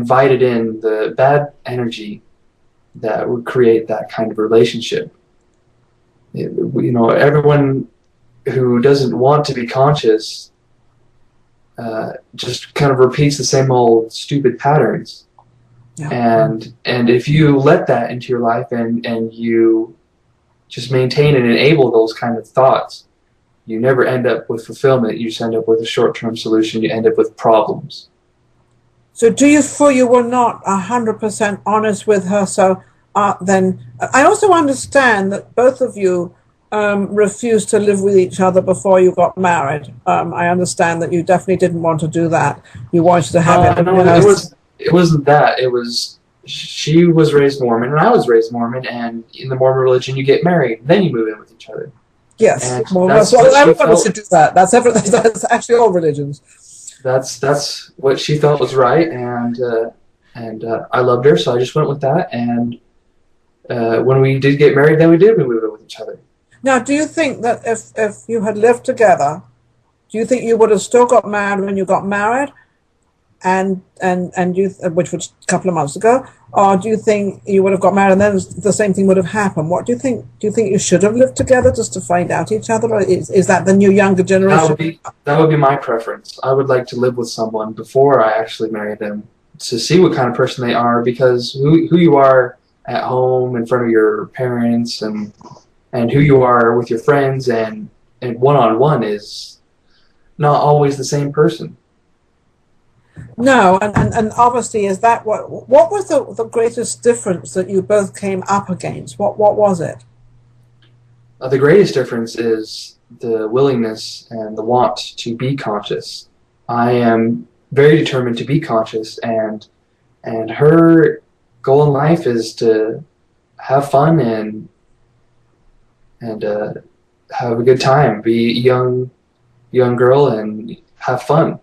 invited in the bad energy that would create that kind of relationship. Everyone who doesn't want to be conscious just kind of repeats the same old stupid patterns. Yeah. And if you let that into your life and you just maintain and enable those kind of thoughts, you never end up with fulfillment. You just end up with a short-term solution. You end up with problems. So do you feel you were not 100% honest with her? So then I also understand that both of you refused to live with each other before you got married. I understand that you definitely didn't want to do that. You wanted to have it. No, it wasn't that. It was she was raised Mormon and I was raised Mormon, and in the Mormon religion you get married, then you move in with each other. Yes, well, everybody should do that. That's actually all religions. That's what she felt was right, and I loved her, so I just went with that. And when we did get married, then we did move in with each other. Now, do you think that if you had lived together, do you think you would have still got married when you got married, and which was a couple of months ago, or do you think you would have got married and then the same thing would have happened? What do you think? Do you think you should have lived together just to find out each other, or is that the new younger generation? That would be my preference. I would like to live with someone before I actually marry them, to see what kind of person they are, because who you are at home in front of your parents and who you are with your friends and one-on-one is not always the same person. No, and obviously, is that what was the greatest difference that you both came up against? What was it? The greatest difference is the willingness and the want to be conscious. I am very determined to be conscious, and her goal in life is to have fun and have a good time, be a young girl and have fun.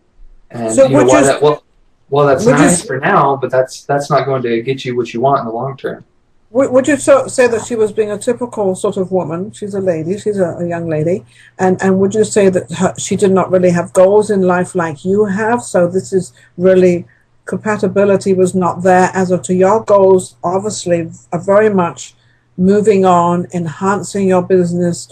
And so that's nice for now, but that's not going to get you what you want in the long term. Would you say that she was being a typical sort of woman? She's a lady, she's a young lady, and would you say that she did not really have goals in life like you have? So this is really, compatibility was not there as to your goals, obviously, are very much moving on, enhancing your business,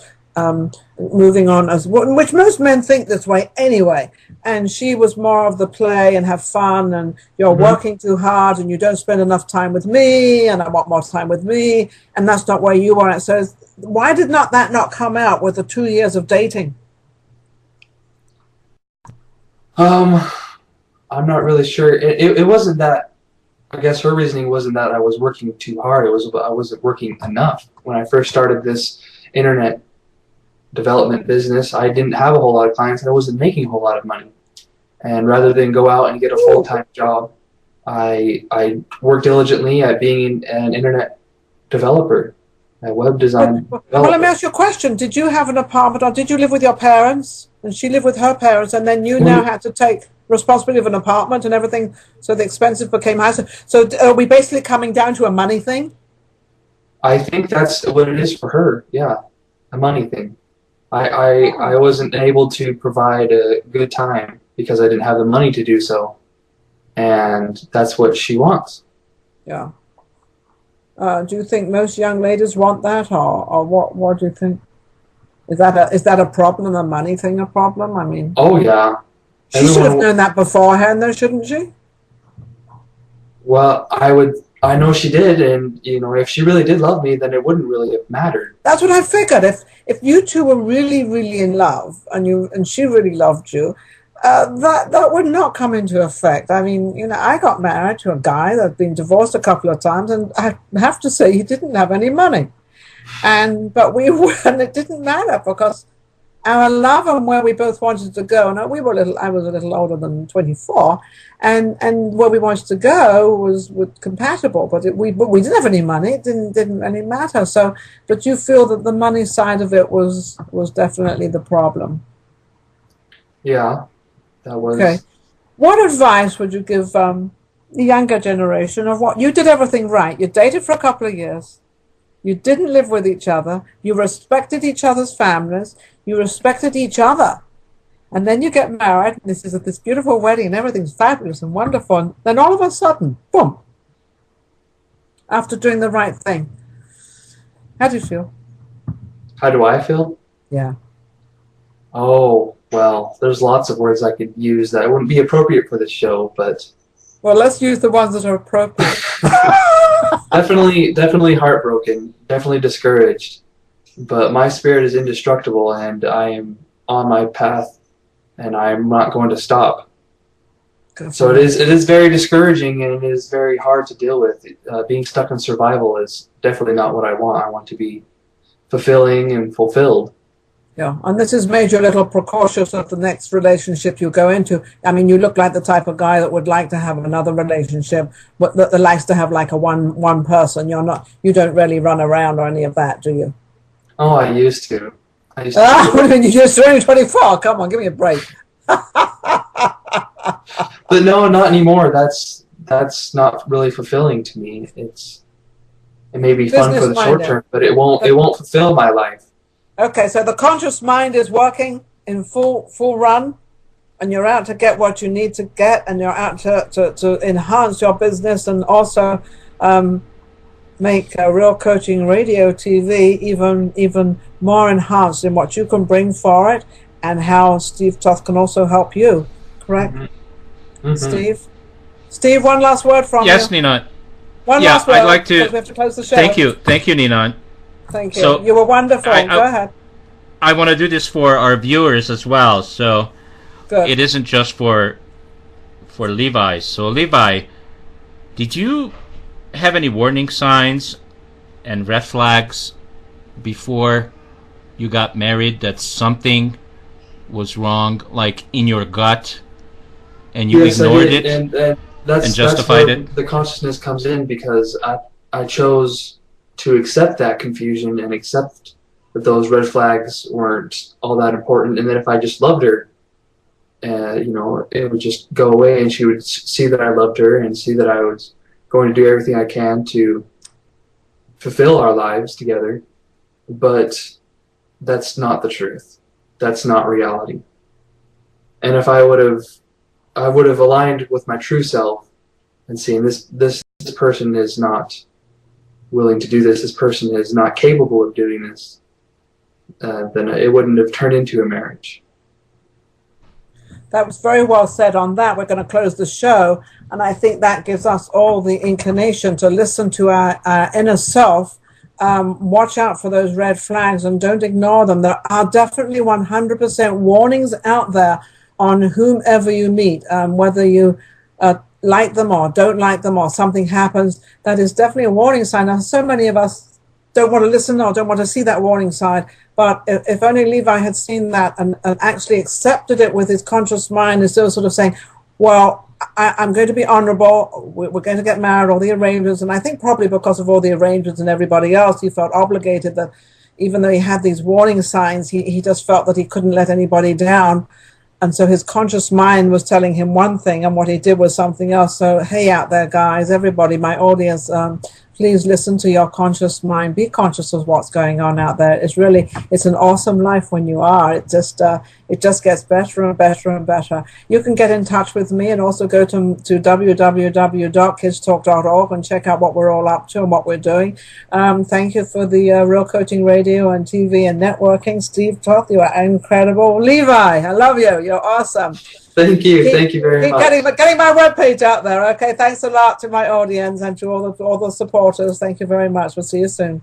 moving on, which most men think this way anyway. And she was more of the play and have fun, and you're working too hard and you don't spend enough time with me, and I want more time with me, and that's not where you are. So why did that not come out with the 2 years of dating? I'm not really sure. It wasn't that. I guess her reasoning wasn't that I was working too hard. It was I wasn't working enough. When I first started this internet development business, I didn't have a whole lot of clients and I wasn't making a whole lot of money. And rather than go out and get a full-time job, I worked diligently at being an internet developer, a web design developer. Well, let me ask you a question. Did you have an apartment, or did you live with your parents and she lived with her parents, and then you now had to take responsibility of an apartment and everything, so the expenses became higher? So are we basically coming down to a money thing? I think that's what it is for her, yeah, a money thing. I wasn't able to provide a good time because I didn't have the money to do so, and that's what she wants. Yeah. Do you think most young ladies want that, or what do you think? Is that a problem, a money thing a problem? I mean, oh yeah. She should have known that beforehand, though, shouldn't she? Well, I know she did, and if she really did love me, then it wouldn't really have mattered. That's what I figured. If you two were really, really in love, and she really loved you, that would not come into effect. I mean, I got married to a guy that's been divorced a couple of times, and I have to say he didn't have any money, but we were, and it didn't matter because our love and where we both wanted to go. And I was a little older than 24, and where we wanted to go was compatible. But we didn't have any money. It didn't really matter. So, but you feel that the money side of it was definitely the problem. Yeah, that was. Okay. What advice would you give the younger generation of what you did everything right? You dated for a couple of years. You didn't live with each other. You respected each other's families. You respected each other. And then you get married, and this is this beautiful wedding, and everything's fabulous and wonderful. And then all of a sudden, boom, after doing the right thing. How do you feel? How do I feel? Yeah. Oh, well, there's lots of words I could use that wouldn't be appropriate for the show, but Well, let's use the ones that are appropriate. definitely heartbroken, definitely discouraged. But my spirit is indestructible, and I am on my path, and I'm not going to stop. So it is very discouraging, and it is very hard to deal with. Being stuck in survival is definitely not what I want. I want to be fulfilling and fulfilled. Yeah, and this has made you a little precautious of the next relationship you go into. I mean, you look like the type of guy that would like to have another relationship, but that likes to have like a one person. You don't really run around or any of that, do you? Oh, I used to. What do you mean? You're only 24. Come on, give me a break. But no, not anymore. That's not really fulfilling to me. It may be fun for the short term, but it won't fulfill my life. Okay, so the conscious mind is working in full run, and you're out to get what you need to get, and you're out to enhance your business, and also make Real Coaching Radio TV even more enhanced in what you can bring for it, and how Steve Toth can also help you. Correct? Mm-hmm. Mm-hmm. Steve, one last word from you. Yes, Ninon. One last word. I'd like to. We have to close the show. Thank you, Ninon. Thank you. So you were wonderful. Go ahead. I want to do this for our viewers as well. So good. It isn't just for Levi. So Levi, did you have any warning signs and red flags before you got married that something was wrong, like in your gut, and you ignored it and justified it? The consciousness comes in because I chose to accept that confusion and accept that those red flags weren't all that important, and that if I just loved her, it would just go away, and she would see that I loved her and see that I was going to do everything I can to fulfill our lives together. But that's not the truth. That's not reality. And if I would have aligned with my true self and seen this person is not willing to do this, this person is not capable of doing this, then it wouldn't have turned into a marriage. That was very well said on that. We're going to close the show, and I think that gives us all the inclination to listen to our inner self. Watch out for those red flags and don't ignore them. There are definitely 100% warnings out there on whomever you meet, whether you like them or don't like them, or something happens. That is definitely a warning sign. Now, so many of us don't want to listen or don't want to see that warning sign. But if only Levi had seen that and actually accepted it with his conscious mind, instead of sort of saying, well, I'm going to be honorable, we're going to get married, all the arrangements. And I think probably because of all the arrangements and everybody else, he felt obligated that even though he had these warning signs, he just felt that he couldn't let anybody down. And so his conscious mind was telling him one thing, and what he did was something else. So, hey, out there, guys, everybody, my audience, please listen to your conscious mind. Be conscious of what's going on out there. It's an awesome life when you are. It just gets better and better and better. You can get in touch with me and also go to www.kidstalk.org and check out what we're all up to and what we're doing. Thank you for the Real Coaching Radio and TV and networking. Steve Toth, you are incredible. Levi, I love you. You're awesome. Thank you. Thank you very much. Keep getting my webpage out there. Okay, thanks a lot to my audience and to all the supporters. Thank you very much. We'll see you soon.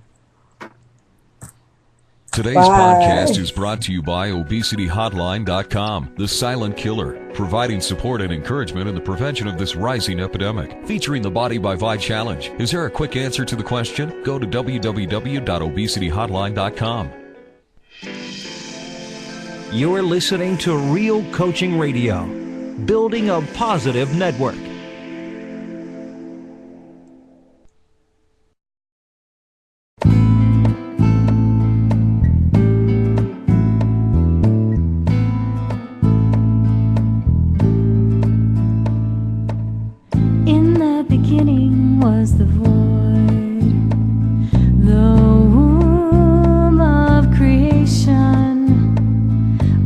Today's podcast is brought to you by ObesityHotline.com, the silent killer, providing support and encouragement in the prevention of this rising epidemic. Featuring the Body by Vi Challenge. Is there a quick answer to the question? Go to www.obesityhotline.com. You're listening to Real Coaching Radio, building a positive network. In the beginning was the void, the womb of creation,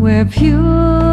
where pure